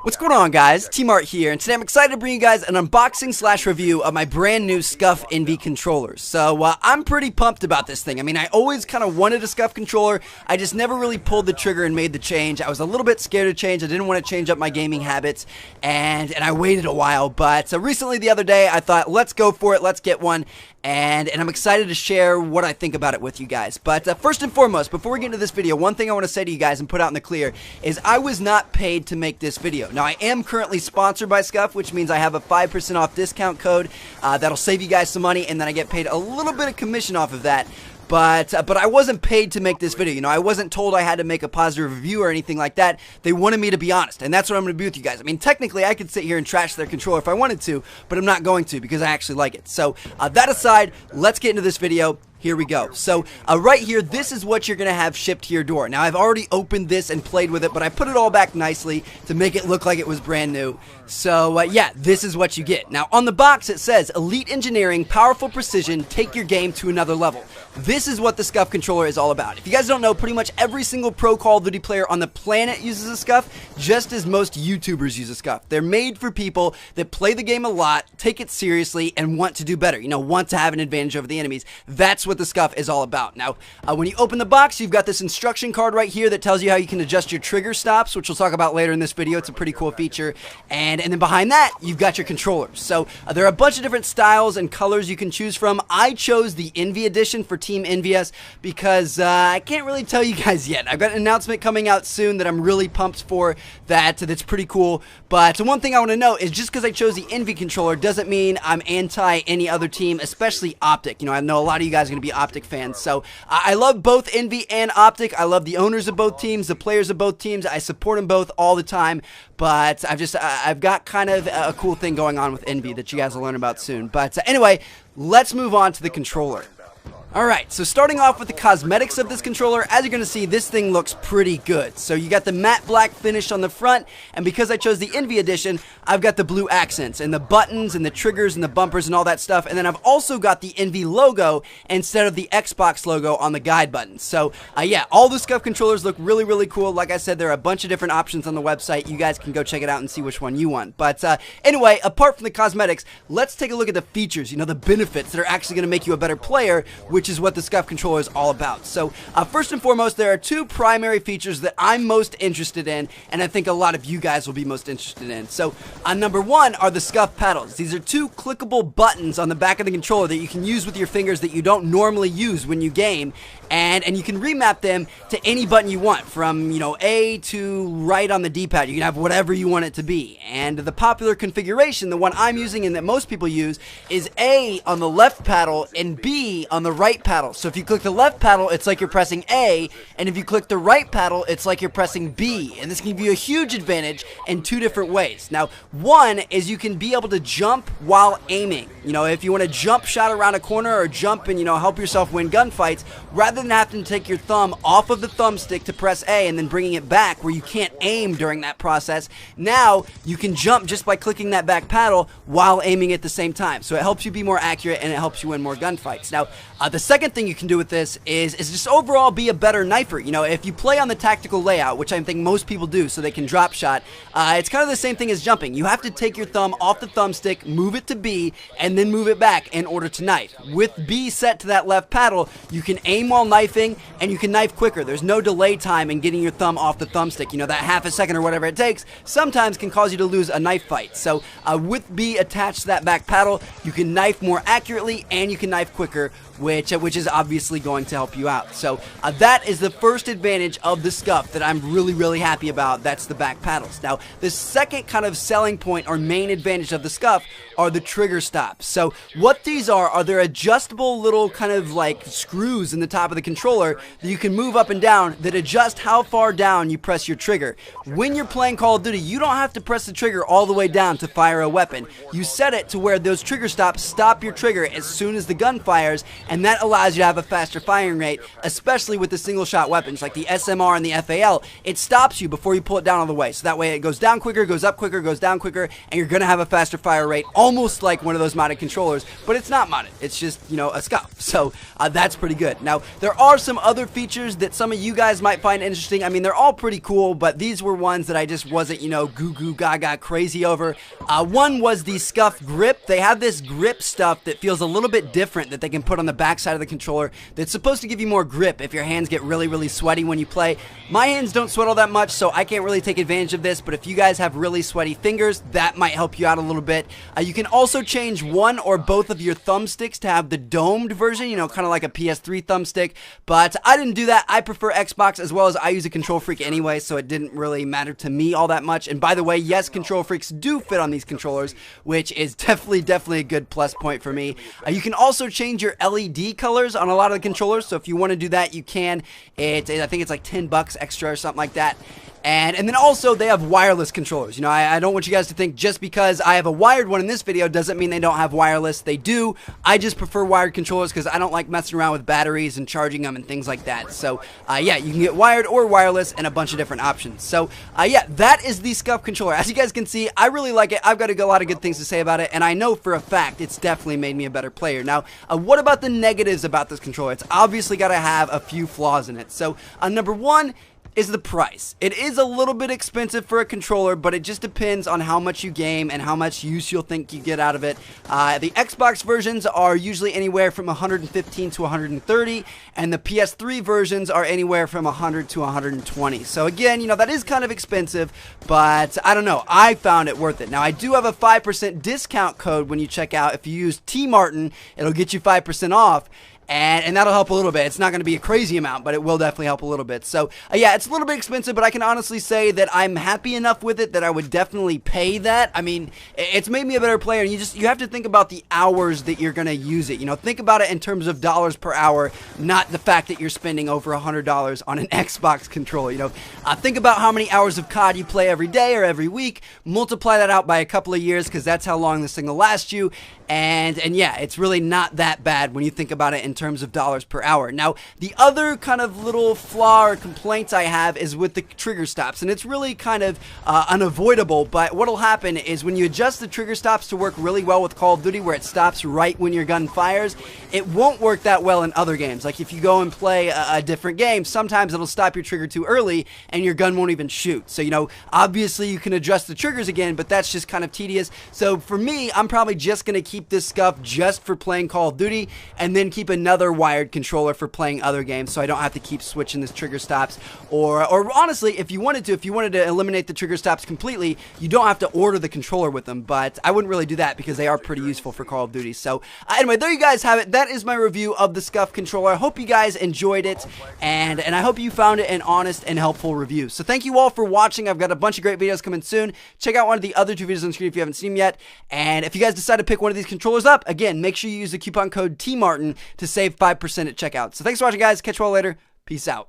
What's going on, guys? TmarT here, and today I'm excited to bring you guys an unboxing / review of my brand new Scuf EnVy controllers. So I'm pretty pumped about this thing. I mean, I always kind of wanted a Scuf controller. I just never really pulled the trigger and made the change. I was a little bit scared to change. I didn't want to change up my gaming habits, and I waited a while. But recently, the other day, I thought, let's go for it. Let's get one. And I'm excited to share what I think about it with you guys. But first and foremost, before we get into this video, one thing I want to say to you guys and put out in the clear is I was not paid to make this video. Now, I am currently sponsored by Scuf, which means I have a 5% off discount code that'll save you guys some money, and then I get paid a little bit of commission off of that. But I wasn't paid to make this video. You know, I wasn't told I had to make a positive review or anything like that. They wanted me to be honest, and that's what I'm going to be with you guys. I mean, technically, I could sit here and trash their controller if I wanted to, but I'm not going to because I actually like it. So, that aside, let's get into this video. Here we go. So, right here, this is what you're going to have shipped to your door. Now, I've already opened this and played with it, but I put it all back nicely to make it look like it was brand new. So, yeah, this is what you get. Now, on the box, it says, Elite Engineering, Powerful Precision, Take Your Game to Another Level. This is what the Scuf controller is all about. If you guys don't know, pretty much every single pro Call of Duty player on the planet uses a Scuf, just as most YouTubers use a Scuf. They're made for people that play the game a lot, take it seriously, and want to do better. You know, want to have an advantage over the enemies. That's what the Scuf is all about. Now, when you open the box, you've got this instruction card right here that tells you how you can adjust your trigger stops, which we'll talk about later in this video. It's a pretty cool feature. And then behind that, you've got your controllers. So there are a bunch of different styles and colors you can choose from. I chose the EnVy edition for Team EnVy's because I can't really tell you guys yet. I've got an announcement coming out soon that I'm really pumped for that's pretty cool. But one thing I want to note is just because I chose the EnVy controller doesn't mean I'm anti any other team, especially Optic. You know, I know a lot of you guys are going to be Optic fans. So I love both EnVy and Optic. I love the owners of both teams, the players of both teams. I support them both all the time. But I've got kind of a cool thing going on with EnVy that you guys will learn about soon. But anyway, let's move on to the controller. Alright, so starting off with the cosmetics of this controller, as you're going to see, this thing looks pretty good. So you got the matte black finish on the front, and because I chose the EnVy edition, I've got the blue accents, and the buttons, and the triggers, and the bumpers, and all that stuff, and then I've also got the EnVy logo instead of the Xbox logo on the guide buttons. So, yeah, all the Scuf controllers look really, really cool. Like I said, there are a bunch of different options on the website. You guys can go check it out and see which one you want. But anyway, apart from the cosmetics, let's take a look at the features, you know, the benefits that are actually going to make you a better player, which is what the Scuf controller is all about. So first and foremost, there are two primary features that I'm most interested in, and I think a lot of you guys will be most interested in. So number one are the Scuf paddles. These are two clickable buttons on the back of the controller that you can use with your fingers that you don't normally use when you game, and you can remap them to any button you want, from, you know, A to right on the D-pad. You can have whatever you want it to be. And the popular configuration, the one I'm using and that most people use, is A on the left paddle and B on the right paddle. So if you click the left paddle, it's like you're pressing A, and if you click the right paddle, it's like you're pressing B. And this can give you a huge advantage in two different ways. Now, one is you can be able to jump while aiming. You know, if you want to jump shot around a corner or jump and, you know, help yourself win gunfights, rather than having to take your thumb off of the thumbstick to press A and then bringing it back where you can't aim during that process, now you can jump just by clicking that back paddle while aiming at the same time. So it helps you be more accurate and it helps you win more gunfights. Now, the second thing you can do with this is just overall be a better knifer. You know, if you play on the tactical layout, which I think most people do so they can drop shot, it's kind of the same thing as jumping. You have to take your thumb off the thumbstick, move it to B, and then move it back in order to knife. With B set to that left paddle, you can aim while knifing, and you can knife quicker. There's no delay time in getting your thumb off the thumbstick. You know, that half a second or whatever it takes sometimes can cause you to lose a knife fight. So with B attached to that back paddle, you can knife more accurately and you can knife quicker, which is obviously going to help you out. So that is the first advantage of the Scuf that I'm really, really happy about. That's the back paddles. Now, the second kind of selling point or main advantage of the Scuf are the trigger stops. So what these are they're adjustable little kind of like screws in the top of the controller that you can move up and down that adjust how far down you press your trigger. When you're playing Call of Duty, you don't have to press the trigger all the way down to fire a weapon. You set it to where those trigger stops stop your trigger as soon as the gun fires, and that that allows you to have a faster firing rate, especially with the single-shot weapons like the SMR and the FAL. It stops you before you pull it down all the way, so that way it goes down quicker, goes up quicker, goes down quicker, and you're going to have a faster fire rate, almost like one of those modded controllers, but it's not modded. It's just, you know, a Scuf, so that's pretty good. Now, there are some other features that some of you guys might find interesting. I mean, they're all pretty cool, but these were ones that I just wasn't, you know, goo gaga crazy over. One was the Scuf grip. They have this grip stuff that feels a little bit different that they can put on the back side of the controller that's supposed to give you more grip if your hands get really sweaty when you play. My hands don't sweat all that much, so I can't really take advantage of this, but if you guys have really sweaty fingers, that might help you out a little bit. You can also change one or both of your thumbsticks to have the domed version, you know, kind of like a PS3 thumbstick, but I didn't do that. I prefer Xbox, as well as I use a Control Freak anyway, so it didn't really matter to me all that much. And by the way, yes, Control Freaks do fit on these controllers, which is definitely a good plus point for me. You can also change your LED colors on a lot of the controllers, so if you want to do that, you can. I think it's like $10 extra or something like that. And then also, they have wireless controllers. You know, I don't want you guys to think just because I have a wired one in this video doesn't mean they don't have wireless. They do. I just prefer wired controllers because I don't like messing around with batteries and charging them and things like that. So, yeah, you can get wired or wireless and a bunch of different options. So, yeah, that is the Scuf controller. As you guys can see, I really like it. I've got a lot of good things to say about it, and I know for a fact it's definitely made me a better player. Now, what about the negatives about this controller? It's obviously got to have a few flaws in it. So, number one is the price. It is a little bit expensive for a controller, but it just depends on how much you game and how much use you'll think you get out of it. The Xbox versions are usually anywhere from $115 to $130, and the PS3 versions are anywhere from $100 to $120. So again, you know, that is kind of expensive, but I don't know. I found it worth it. Now, I do have a 5% discount code when you check out. If you use TmarTn, it'll get you 5% off. And that'll help a little bit. It's not going to be a crazy amount, but it will definitely help a little bit. So, yeah, it's a little bit expensive, but I can honestly say that I'm happy enough with it that I would definitely pay that. I mean, it's made me a better player. You have to think about the hours that you're going to use it. You know, think about it in terms of dollars per hour, not the fact that you're spending over $100 on an Xbox controller. You know, think about how many hours of COD you play every day or every week. Multiply that out by a couple of years, because that's how long this thing will last you. And yeah, it's really not that bad when you think about it in terms of dollars per hour. Now, the other kind of little flaw or complaints I have is with the trigger stops, and it's really kind of unavoidable, but what'll happen is when you adjust the trigger stops to work really well with Call of Duty, where it stops right when your gun fires, it won't work that well in other games. Like if you go and play a different game, sometimes it'll stop your trigger too early and your gun won't even shoot. So, you know, obviously you can adjust the triggers again, but that's just kind of tedious. So for me, I'm probably just going to keep this Scuf just for playing Call of Duty, and then keep another wired controller for playing other games, so I don't have to keep switching this trigger stops. Or honestly, if you wanted to eliminate the trigger stops completely, you don't have to order the controller with them, but I wouldn't really do that because they are pretty useful for Call of Duty. So anyway, there you guys have it. That is my review of the Scuf controller. I hope you guys enjoyed it, and I hope you found it an honest and helpful review. So thank you all for watching. I've got a bunch of great videos coming soon. Check out one of the other two videos on the screen if you haven't seen them yet, and if you guys decide to pick one of these controllers up, again, make sure you use the coupon code TmarTn to save 5% at checkout. So thanks for watching, guys. Catch you all later. Peace out.